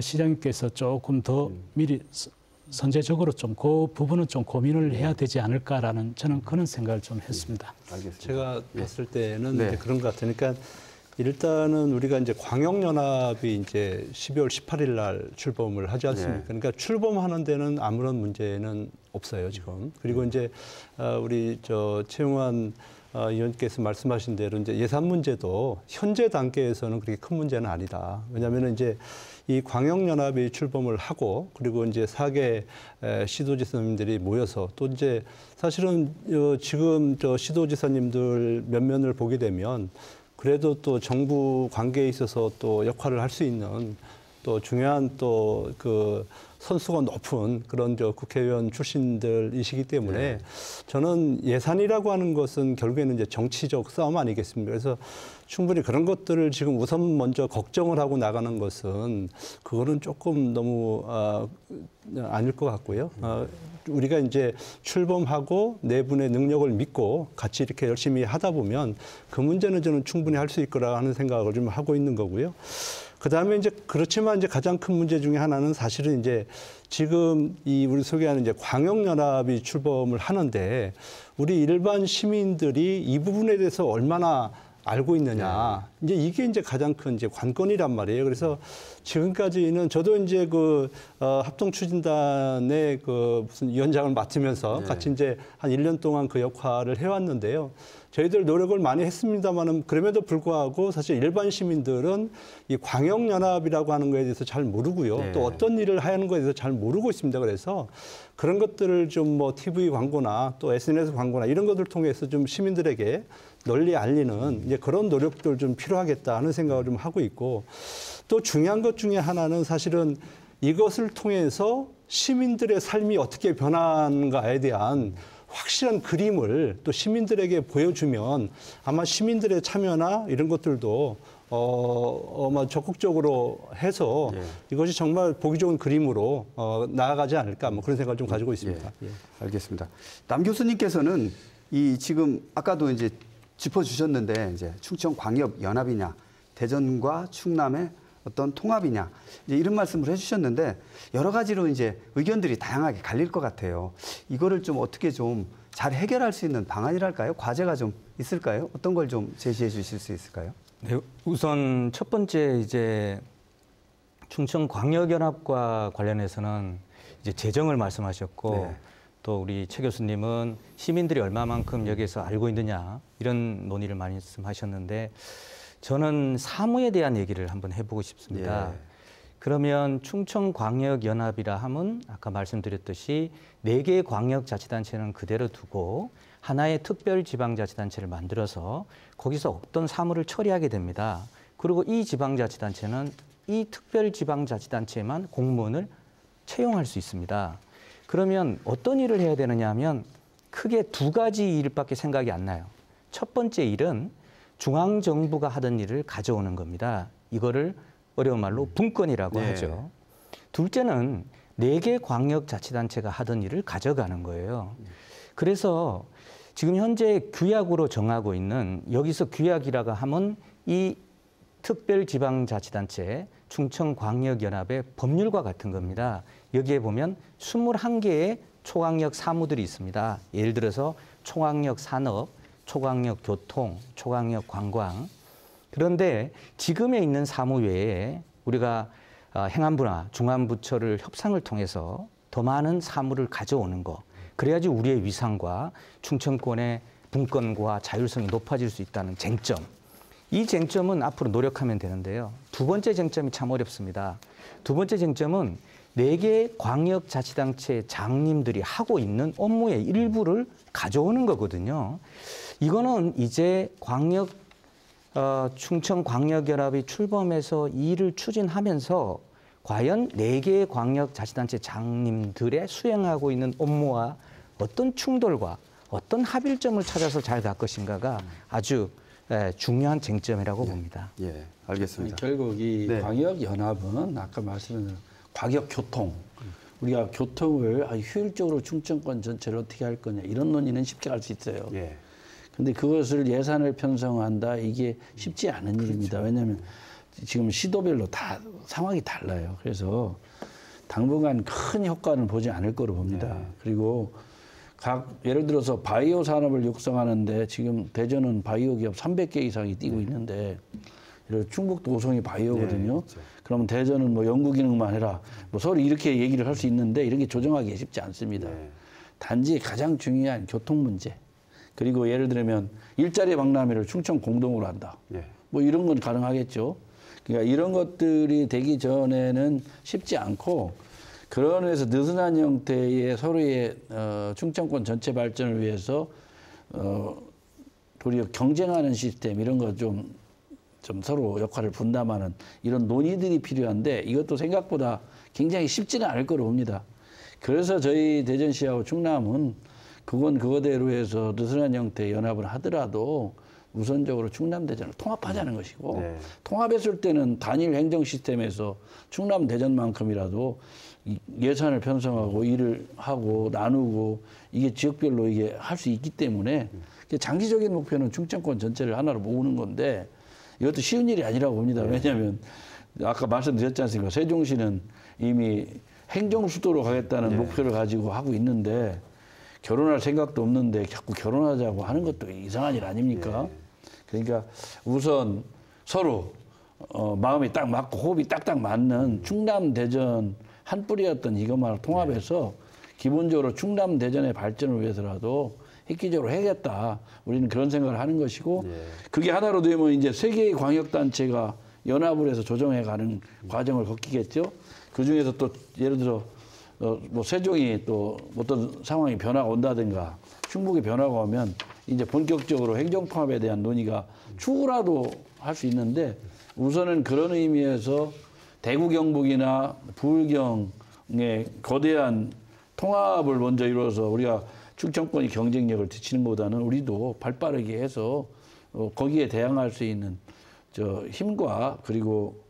시장님께서 조금 더 미리 선제적으로 좀 그 부분은 좀 고민을 해야 되지 않을까라는 저는 그런 생각을 좀 했습니다. 알겠습니다. 제가 봤을 때는 네. 이제 그런 것 같아요. 그러니까 일단은 우리가 이제 광역연합이 이제 12월 18일 날 출범을 하지 않습니까? 네. 그러니까 출범하는 데는 아무런 문제는 없어요, 지금. 그리고 이제 우리 최용환 의원께서 말씀하신 대로 이제 예산 문제도 현재 단계에서는 그렇게 큰 문제는 아니다. 왜냐하면 이제 이 광역연합이 출범을 하고 그리고 이제 4개 시도지사님들이 모여서 또 이제 사실은 지금 시도지사님들 면면을 보게 되면 그래도 또 정부 관계에 있어서 또 역할을 할 수 있는 또 중요한 또 그 선수가 높은 그런 국회의원 출신들이시기 때문에 저는 예산이라고 하는 것은 결국에는 이제 정치적 싸움 아니겠습니까? 그래서 충분히 그런 것들을 지금 우선 먼저 걱정을 하고 나가는 것은 그거는 조금 너무 아닐 것 같고요. 우리가 이제 출범하고 네 분의 능력을 믿고 같이 이렇게 열심히 하다 보면 그 문제는 저는 충분히 할 수 있을 거라 하는 생각을 좀 하고 있는 거고요. 그다음에 이제 그렇지만 이제 가장 큰 문제 중에 하나는 사실은 이제 지금 우리 소개하는 이제 광역연합이 출범을 하는데 우리 일반 시민들이 이 부분에 대해서 얼마나 알고 있느냐. 이제 이게 이제 가장 큰 이제 관건이란 말이에요. 그래서 지금까지는 저도 이제 합동추진단의 무슨 위원장을 맡으면서 같이 이제 한 1년 동안 그 역할을 해왔는데요. 저희들 노력을 많이 했습니다만은 그럼에도 불구하고 사실 일반 시민들은 이 광역연합이라고 하는 거에 대해서 잘 모르고요. 또 어떤 일을 하는 거에 대해서 잘 모르고 있습니다. 그래서 그런 것들을 좀 TV 광고나 또 SNS 광고나 이런 것들 통해서 좀 시민들에게 널리 알리는 이제 그런 노력들 좀 필요하겠다 하는 생각을 좀 하고 있고 또 중요한 것 중에 하나는 사실은 이것을 통해서 시민들의 삶이 어떻게 변하는가에 대한 확실한 그림을 또 시민들에게 보여주면 아마 시민들의 참여나 이런 것들도 아마 적극적으로 해서 이것이 정말 보기 좋은 그림으로 나아가지 않을까 뭐 그런 생각을 좀 가지고 있습니다. 알겠습니다. 남 교수님께서는 이 지금 아까도 이제 짚어주셨는데 이제 충청광역연합이냐 대전과 충남의 어떤 통합이냐 이제 이런 말씀을 해주셨는데 여러 가지로 이제 의견들이 다양하게 갈릴 것 같아요. 이거를 좀 어떻게 좀 잘 해결할 수 있는 방안이랄까요? 과제가 좀 있을까요? 어떤 걸 좀 제시해 주실 수 있을까요? 네, 우선 첫 번째 이제 충청광역연합과 관련해서는 이제 재정을 말씀하셨고 네. 또 우리 최 교수님은 시민들이 얼마만큼 여기에서 알고 있느냐 이런 논의를 말씀하셨는데 저는 사무에 대한 얘기를 한번 해보고 싶습니다. 예. 그러면 충청광역연합이라 하면 아까 말씀드렸듯이 4개의 광역자치단체는 그대로 두고 하나의 특별지방자치단체를 만들어서 거기서 어떤 사무를 처리하게 됩니다. 그리고 이 지방자치단체는 이 특별지방자치단체만 공무원을 채용할 수 있습니다. 그러면 어떤 일을 해야 되느냐 하면 크게 2가지 일밖에 생각이 안 나요. 첫 번째 일은 중앙정부가 하던 일을 가져오는 겁니다. 이거를 어려운 말로 분권이라고 네. 하죠. 둘째는 4개 광역자치단체가 하던 일을 가져가는 거예요. 그래서 지금 현재 규약으로 정하고 있는 여기서 규약이라고 하면 이 특별지방자치단체 충청광역연합의 법률과 같은 겁니다. 여기에 보면 21개의 초광역 사무들이 있습니다. 예를 들어서 초광역 산업, 초광역 교통, 초광역 관광. 그런데 지금에 있는 사무 외에 우리가 행안부나 중안부처를 협상을 통해서 더 많은 사무를 가져오는 거. 그래야지 우리의 위상과 충청권의 분권과 자율성이 높아질 수 있다는 쟁점. 이 쟁점은 앞으로 노력하면 되는데요. 두 번째 쟁점이 참 어렵습니다. 두 번째 쟁점은 4개 광역자치단체 장님들이 하고 있는 업무의 일부를 가져오는 거거든요. 이거는 이제 충청광역연합이 출범해서 이 일을 추진하면서 과연 4개의 광역자치단체 장님들의 수행하고 있는 업무와 어떤 충돌과 어떤 합일점을 찾아서 잘 갈 것인가가 아주 중요한 쟁점이라고 봅니다. 예, 알겠습니다. 결국 이 네. 광역연합은 아까 말씀드린 광역교통, 우리가 교통을 효율적으로 충청권 전체를 어떻게 할 거냐 이런 논의는 쉽게 할 수 있어요. 예. 근데 그것을 예산을 편성한다 이게 쉽지 않은 일입니다. 왜냐하면 지금 시도별로 다 상황이 달라요. 그래서 당분간 큰 효과는 보지 않을 거로 봅니다. 그리고 예를 들어서 바이오 산업을 육성하는데 지금 대전은 바이오 기업 300개 이상이 뛰고 있는데 충북도 오송이 바이오거든요. 그렇죠. 그러면 대전은 뭐 연구 기능만 해라. 뭐 서로 이렇게 얘기를 할 수 있는데 이런 게 조정하기 쉽지 않습니다. 단지 가장 중요한 교통 문제. 그리고 예를 들면 일자리 박람회를 충청 공동으로 한다. 뭐 이런 건 가능하겠죠. 그러니까 이런 것들이 되기 전에는 쉽지 않고 그런 의미에서 느슨한 형태의 서로의 충청권 전체 발전을 위해서 도리어 경쟁하는 시스템 이런 거 좀 서로 역할을 분담하는 이런 논의들이 필요한데 이것도 생각보다 굉장히 쉽지는 않을 거로 봅니다. 그래서 저희 대전시하고 충남은 그건 그거대로 해서 느슨한 형태의 연합을 하더라도 우선적으로 충남 대전을 통합하자는 것이고 통합했을 때는 단일 행정 시스템에서 충남 대전만큼이라도 예산을 편성하고 일을 하고 나누고 이게 지역별로 이게 할 수 있기 때문에 장기적인 목표는 충청권 전체를 하나로 모으는 건데 이것도 쉬운 일이 아니라고 봅니다. 왜냐하면 아까 말씀드렸지 않습니까? 세종시는 이미 행정 수도로 가겠다는 목표를 가지고 하고 있는데 결혼할 생각도 없는데 자꾸 결혼하자고 하는 것도 이상한 일 아닙니까? 그러니까 우선 서로 마음이 딱 맞고 호흡이 딱딱 맞는 충남 대전 한 뿌리였던 이것만을 통합해서 기본적으로 충남 대전의 발전을 위해서라도 획기적으로 해야겠다. 우리는 그런 생각을 하는 것이고 그게 하나로 되면 이제 3개의 광역단체가 연합을 해서 조정해가는 과정을 거치겠죠. 그 중에서 또 예를 들어 뭐 세종이 또 어떤 상황이 변화가 온다든가 충북이 변화가 오면 이제 본격적으로 행정통합에 대한 논의가 추후라도 할 수 있는데 우선은 그런 의미에서 대구 경북이나 부울경의 거대한 통합을 먼저 이루어서 우리가 충청권이 경쟁력을 뒤치는 것보다는 우리도 발빠르게 해서 거기에 대항할 수 있는 힘과 그리고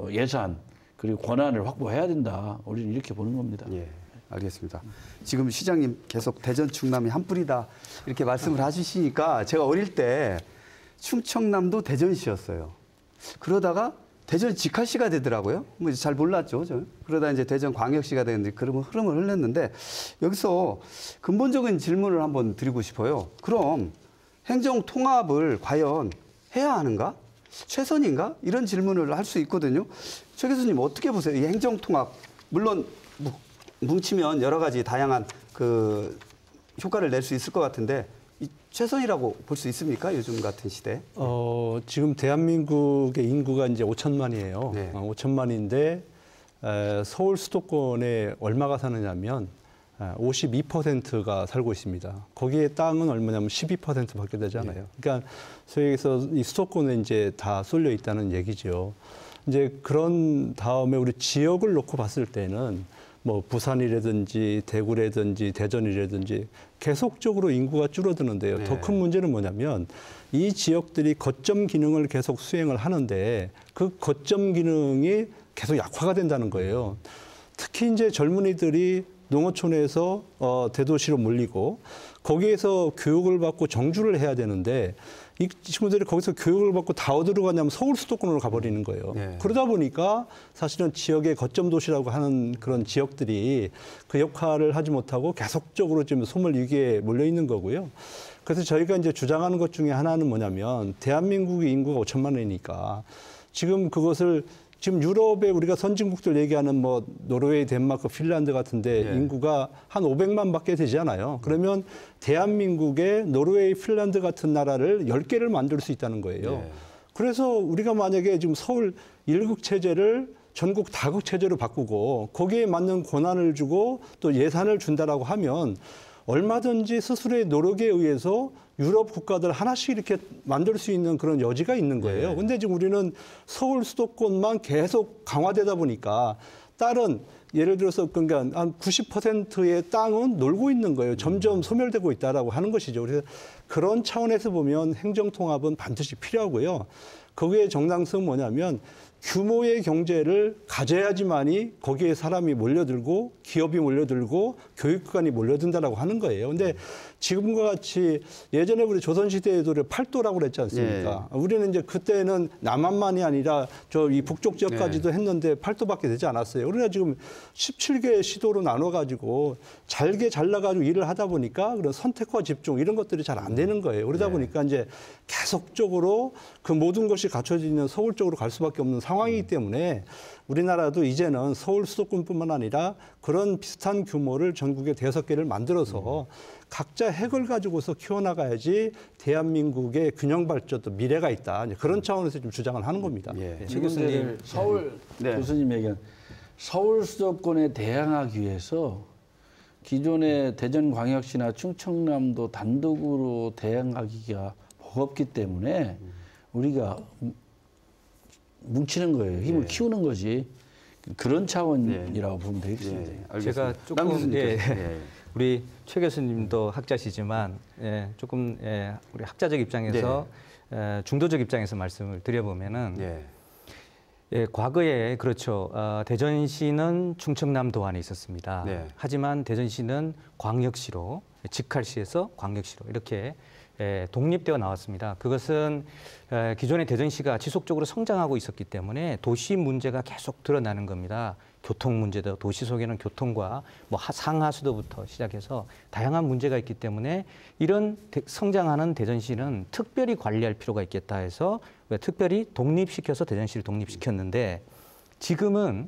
예산 그리고 권한을 확보해야 된다. 우리는 이렇게 보는 겁니다. 예, 알겠습니다. 지금 시장님 계속 대전 충남이 한 뿌리다 이렇게 말씀을 하시니까 제가 어릴 때 충청남도 대전시였어요. 그러다가 대전 직할시가 되더라고요. 뭐 잘 몰랐죠. 그러다 이제 대전 광역시가 되는데 그런 흐름을 흘렸는데 여기서 근본적인 질문을 한번 드리고 싶어요. 그럼 행정 통합을 과연 해야 하는가? 최선인가? 이런 질문을 할 수 있거든요. 최 교수님 어떻게 보세요? 이 행정 통합 물론 뭉치면 여러 가지 다양한 그 효과를 낼 수 있을 것 같은데 이 최선이라고 볼 수 있습니까? 요즘 같은 시대. 지금 대한민국의 인구가 이제 5천만이에요. 네. 5천만인데 서울 수도권에 얼마가 사느냐면 52%가 살고 있습니다. 거기에 땅은 얼마냐면 12%밖에 되지 않아요. 그러니까 소위 해서 이 수도권에 이제 다 쏠려 있다는 얘기죠. 이제 그런 다음에 우리 지역을 놓고 봤을 때는 뭐 부산이라든지 대구라든지 대전이라든지 계속적으로 인구가 줄어드는데요. 네. 더 큰 문제는 뭐냐면 이 지역들이 거점 기능을 계속 수행을 하는데 그 거점 기능이 계속 약화가 된다는 거예요. 특히 이제 젊은이들이 농어촌에서 대도시로 몰리고 거기에서 교육을 받고 정주를 해야 되는데 이 친구들이 거기서 교육을 받고 다 어디로 가냐면 서울 수도권으로 가버리는 거예요. 네. 그러다 보니까 사실은 지역의 거점 도시라고 하는 그런 지역들이 그 역할을 하지 못하고 계속적으로 지금 소멸 위기에 몰려 있는 거고요. 그래서 저희가 이제 주장하는 것 중에 하나는 뭐냐면 대한민국의 인구가 5천만 원이니까 지금 그것을 지금 유럽에 우리가 선진국들 얘기하는 뭐 노르웨이, 덴마크, 핀란드 같은데 예. 인구가 한 500만밖에 되지 않아요. 그러면 대한민국의 노르웨이, 핀란드 같은 나라를 10개를 만들 수 있다는 거예요. 예. 그래서 우리가 만약에 지금 서울 1국 체제를 전국 다국 체제로 바꾸고 거기에 맞는 권한을 주고 또 예산을 준다라고 하면 얼마든지 스스로의 노력에 의해서 유럽 국가들 하나씩 이렇게 만들 수 있는 그런 여지가 있는 거예요. 네. 근데 지금 우리는 서울 수도권만 계속 강화되다 보니까 다른 예를 들어서 그러니까 한 90%의 땅은 놀고 있는 거예요. 점점 소멸되고 있다라고 하는 것이죠. 그래서 그런 차원에서 보면 행정 통합은 반드시 필요하고요. 거기에 정당성은 뭐냐면 규모의 경제를 가져야지만이 거기에 사람이 몰려들고 기업이 몰려들고 교육기관이 몰려든다라고 하는 거예요. 근데 지금과 같이 예전에 우리 조선시대에도 팔도라고 그랬지 않습니까? 우리는 이제 그때는 남한만이 아니라 저 이 북쪽 지역까지도 했는데 팔도밖에 되지 않았어요. 그러나 지금 17개 시도로 나눠가지고 잘게 잘라가지고 일을 하다 보니까 그런 선택과 집중 이런 것들이 잘 안 되는 거예요. 그러다 보니까 이제 계속적으로 그 모든 것이 갖춰져 있는 서울 쪽으로 갈 수밖에 없는 상황이기 때문에 우리나라도 이제는 서울 수도권뿐만 아니라 그런 비슷한 규모를 전국에 5개를 만들어서 각자 핵을 가지고서 키워나가야지 대한민국의 균형 발전도 미래가 있다. 그런 차원에서 좀 주장을 하는 겁니다. 예. 최 교수님, 교수님 얘기는 서울 수도권에 대항하기 위해서 기존의 대전광역시나 충청남도 단독으로 대항하기가 버겁기 때문에 우리가 뭉치는 거예요. 힘을 키우는 거지. 그런 차원이라고 보면 되겠습니다. 제가 조금 우리 최 교수님도 학자시지만 조금 우리 학자적 입장에서 중도적 입장에서 말씀을 드려보면은 과거에 그렇죠. 대전시는 충청남도 안에 있었습니다. 하지만 대전시는 광역시로 직할시에서 광역시로 이렇게 독립되어 나왔습니다. 그것은 기존의 대전시가 지속적으로 성장하고 있었기 때문에 도시 문제가 계속 드러나는 겁니다. 교통 문제도 도시 속에는 교통과 뭐 상하수도부터 시작해서 다양한 문제가 있기 때문에 이런 성장하는 대전시는 특별히 관리할 필요가 있겠다 해서 특별히 독립시켜서 대전시를 독립시켰는데 지금은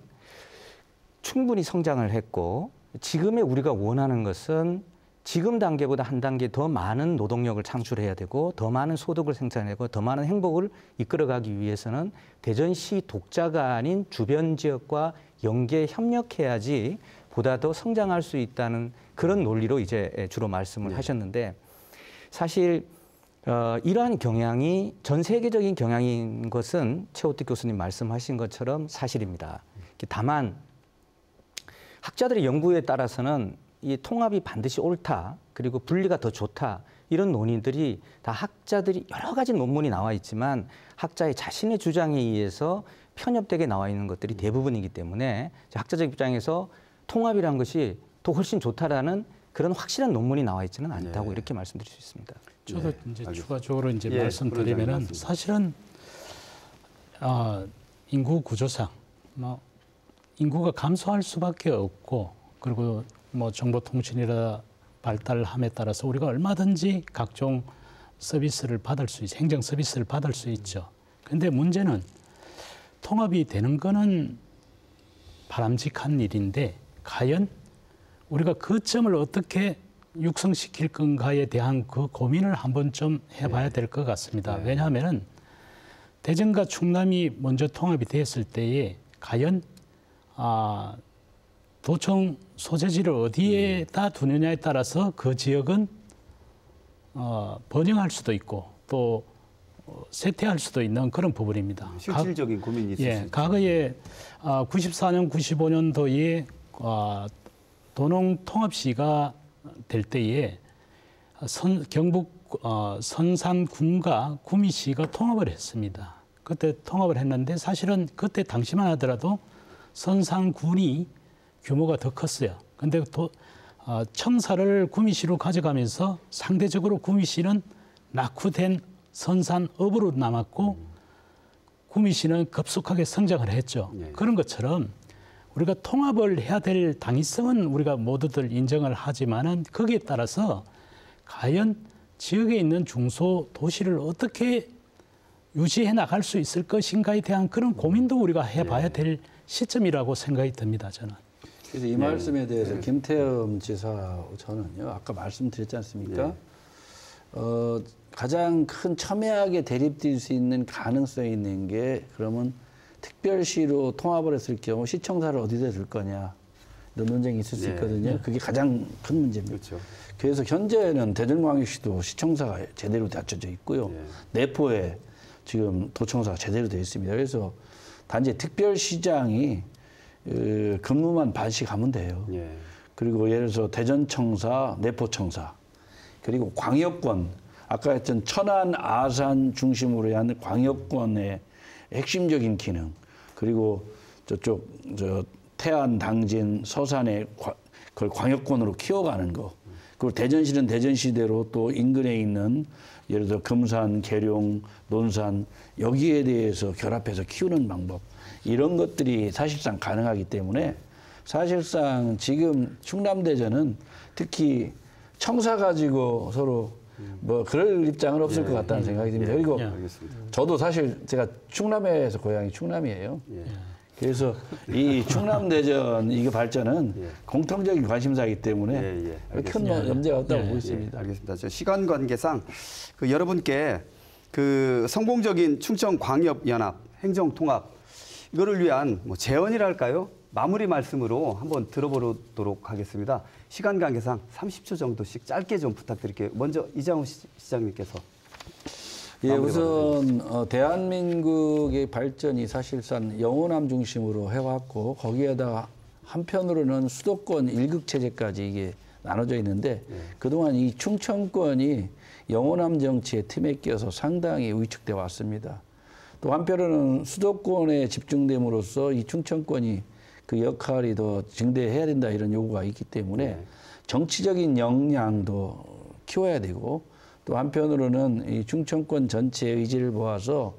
충분히 성장을 했고 지금의 우리가 원하는 것은 지금 단계보다 한 단계 더 많은 노동력을 창출해야 되고 더 많은 소득을 생산하고 더 많은 행복을 이끌어가기 위해서는 대전시 독자가 아닌 주변 지역과 연계 협력해야지 보다 더 성장할 수 있다는 그런 논리로 이제 주로 말씀을 하셨는데 사실 이러한 경향이 전 세계적인 경향인 것은 최호택 교수님 말씀하신 것처럼 사실입니다. 다만 학자들의 연구에 따라서는 이 통합이 반드시 옳다, 그리고 분리가 더 좋다, 이런 논의들이 다 학자들이 여러 가지 논문이 나와 있지만 학자의 자신의 주장에 의해서 편협되게 나와 있는 것들이 대부분이기 때문에 학자적 입장에서 통합이라는 것이 더 훨씬 좋다라는 그런 확실한 논문이 나와 있지는 않다고 이렇게 말씀드릴 수 있습니다. 저도 네, 이제 알겠습니다. 추가적으로 이제 예, 말씀드리면은 부원장님 사실은 인구 구조상 뭐 인구가 감소할 수밖에 없고 그리고 뭐 정보통신이라 발달함에 따라서 우리가 얼마든지 각종 서비스를 받을 수 있죠. 행정 서비스를 받을 수 있죠. 그런데 문제는 통합이 되는 거는 바람직한 일인데 과연 우리가 그 점을 어떻게 육성시킬 건가에 대한 그 고민을 한번 좀 해봐야 될 것 같습니다. 왜냐하면은 대전과 충남이 먼저 통합이 됐을 때에 과연 도청 소재지를 어디에다 두느냐에 따라서 그 지역은 번영할 수도 있고 또 쇠퇴할 수도 있는 그런 부분입니다. 실질적인 고민이 있을 수 있죠. 과거에 94년, 95년도에 도농 통합시가 될 때에 경북 선산군과 구미시가 통합을 했습니다. 그때 통합을 했는데 사실은 그때 당시만 하더라도 선산군이 규모가 더 컸어요. 근데 청사를 구미시로 가져가면서 상대적으로 구미시는 낙후된 선산읍으로 남았고 구미시는 급속하게 성장을 했죠. 그런 것처럼 우리가 통합을 해야 될 당위성은 우리가 모두들 인정을 하지만은 거기에 따라서 과연 지역에 있는 중소도시를 어떻게 유지해 나갈 수 있을 것인가에 대한 그런 고민도 우리가 해봐야 될 시점이라고 생각이 듭니다. 저는. 그래서 이 말씀에 대해서 김태흠 지사 저는요. 아까 말씀드렸지 않습니까? 가장 큰 첨예하게 대립될 수 있는 가능성이 있는 게 그러면 특별시로 통합을 했을 경우 시청사를 어디다 둘 거냐 이런 논쟁이 있을 수 있거든요. 그게 가장 큰 문제입니다. 그렇죠. 그래서 현재는 대전광역시도 시청사가 제대로 갖춰져 있고요. 내포에 지금 도청사가 제대로 되어 있습니다. 그래서 단지 특별시장이 근무만 반씩 하면 돼요. 그리고 예를 들어서 대전청사, 내포청사, 그리고 광역권, 아까 했던 천안, 아산 중심으로 한 광역권의 핵심적인 기능, 그리고 저쪽 태안, 당진, 서산의 그걸 광역권으로 키워가는 거, 그리고 대전시는 대전시대로 또 인근에 있는 예를 들어 금산, 계룡, 논산 여기에 대해서 결합해서 키우는 방법, 이런 것들이 사실상 가능하기 때문에 사실상 지금 충남대전은 특히 청사 가지고 서로 뭐 그럴 입장은 없을 것 같다는 생각이 듭니다. 그리고 저도 사실 제가 충남에서 고향이 충남이에요. 그래서 이 충남대전 이거 발전은 공통적인 관심사이기 때문에 큰 문제가 없다고 보고 있습니다. 알겠습니다. 저 시간 관계상 그 여러분께 그 성공적인 충청광역연합 행정통합 이거를 위한 뭐 제언이랄까요? 마무리 말씀으로 한번 들어보도록 하겠습니다. 시간 관계상 30초 정도씩 짧게 좀 부탁드릴게요. 먼저 이장우 시장님께서. 예, 우선 대한민국의 발전이 사실상 영호남 중심으로 해왔고 거기에다 한편으로는 수도권 일극 체제까지 이게 나눠져 있는데 그동안 이 충청권이 영호남 정치의 틈에 끼어서 상당히 위축돼 왔습니다. 또 한편으로는 수도권에 집중됨으로써 이 충청권이 그 역할이 더 증대해야 된다 이런 요구가 있기 때문에 정치적인 역량도 키워야 되고 또 한편으로는 이 충청권 전체의 의지를 모아서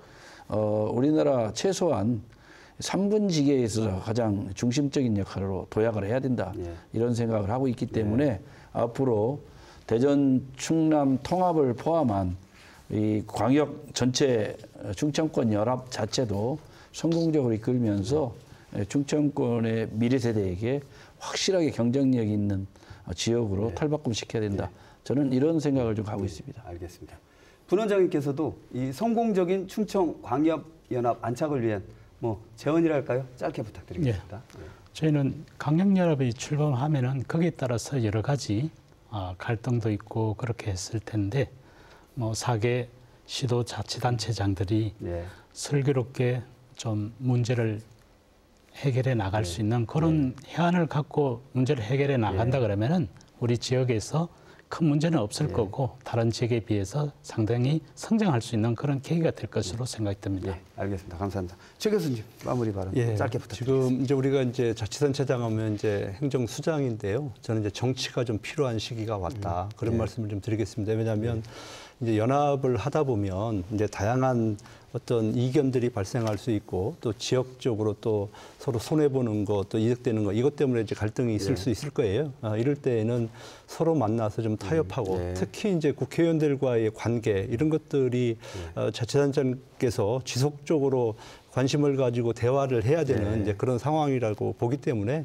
우리나라 최소한 3분지계에 있어서 가장 중심적인 역할로 도약을 해야 된다 이런 생각을 하고 있기 때문에 앞으로 대전 충남 통합을 포함한 이 광역 전체 충청권 연합 자체도 성공적으로 이끌면서 충청권의 미래 세대에게 확실하게 경쟁력 있는 지역으로 탈바꿈시켜야 된다. 저는 이런 생각을 좀 하고 있습니다. 알겠습니다. 분원장님께서도 이 성공적인 충청광역연합 안착을 위한 뭐 제언이랄까요? 짧게 부탁드리겠습니다. 저희는 광역연합이 출범하면은 거기에 따라서 여러 가지 갈등도 있고 그렇게 했을 텐데 뭐 4개 시도 자치단체장들이 슬기롭게 좀 문제를 해결해 나갈 수 있는 그런 해안을 갖고 문제를 해결해 나간다 그러면은 우리 지역에서 큰 문제는 없을 거고 다른 지역에 비해서 상당히 성장할 수 있는 그런 계기가 될 것으로 생각이 듭니다. 알겠습니다. 감사합니다. 최 교수님 마무리 발언 짧게 부탁드립니다. 지금 이제 우리가 이제 자치단체장 하면 이제 행정수장인데요. 저는 이제 정치가 좀 필요한 시기가 왔다. 그런 말씀을 좀 드리겠습니다. 왜냐하면 이제 연합을 하다 보면 이제 다양한 어떤 이견들이 발생할 수 있고 또 지역적으로 또 서로 손해 보는 것, 또 이득되는 것 이것 때문에 이제 갈등이 있을 수 있을 거예요. 이럴 때에는 서로 만나서 좀 타협하고 특히 이제 국회의원들과의 관계 이런 것들이 자치단체장께서 지속적으로 관심을 가지고 대화를 해야 되는 이제 그런 상황이라고 보기 때문에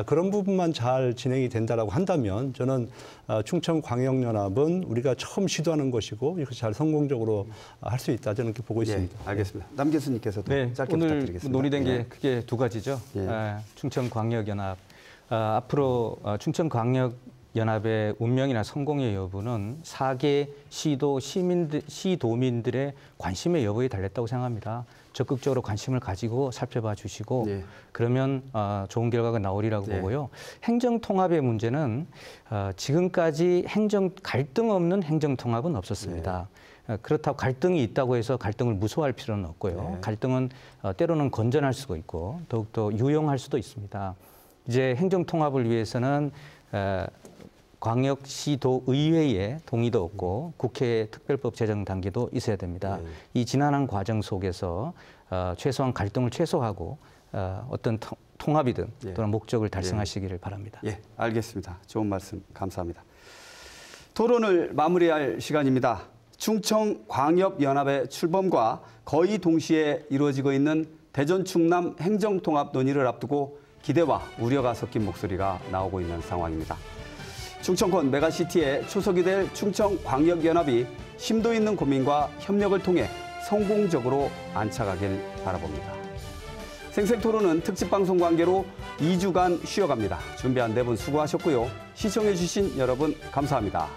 그런 부분만 잘 진행이 된다라고 한다면 저는 충청광역연합은 우리가 처음 시도하는 것이고 이렇게 잘 성공적으로 할 수 있다 저는 이렇게 보고 있습니다. 알겠습니다. 남 교수님께서도 네, 짧게 오늘 부탁드리겠습니다. 논의된 게 크게 두 가지죠. 충청광역연합 앞으로 충청광역연합의 운명이나 성공의 여부는 4개 시도 시도민들의 관심의 여부에 달렸다고 생각합니다. 적극적으로 관심을 가지고 살펴봐 주시고 그러면 좋은 결과가 나오리라고 보고요. 행정통합의 문제는 지금까지 갈등 없는 행정통합은 없었습니다. 그렇다고 갈등이 있다고 해서 갈등을 무소화할 필요는 없고요. 갈등은 때로는 건전할 수도 있고 더욱더 유용할 수도 있습니다. 이제 행정통합을 위해서는 광역시도의회의 동의도 없고 국회 특별법 제정 단계도 있어야 됩니다. 이 지난한 과정 속에서 최소한 갈등을 최소화하고 어떤 통합이든 또는 목적을 달성하시기를 바랍니다. 알겠습니다. 좋은 말씀 감사합니다. 토론을 마무리할 시간입니다. 충청광역연합의 출범과 거의 동시에 이루어지고 있는 대전 충남 행정통합 논의를 앞두고 기대와 우려가 섞인 목소리가 나오고 있는 상황입니다. 충청권 메가시티의 초석이 될 충청광역연합이 심도 있는 고민과 협력을 통해 성공적으로 안착하길 바라봅니다. 생생토론은 특집방송 관계로 2주간 쉬어갑니다. 준비한 4분 수고하셨고요. 시청해주신 여러분 감사합니다.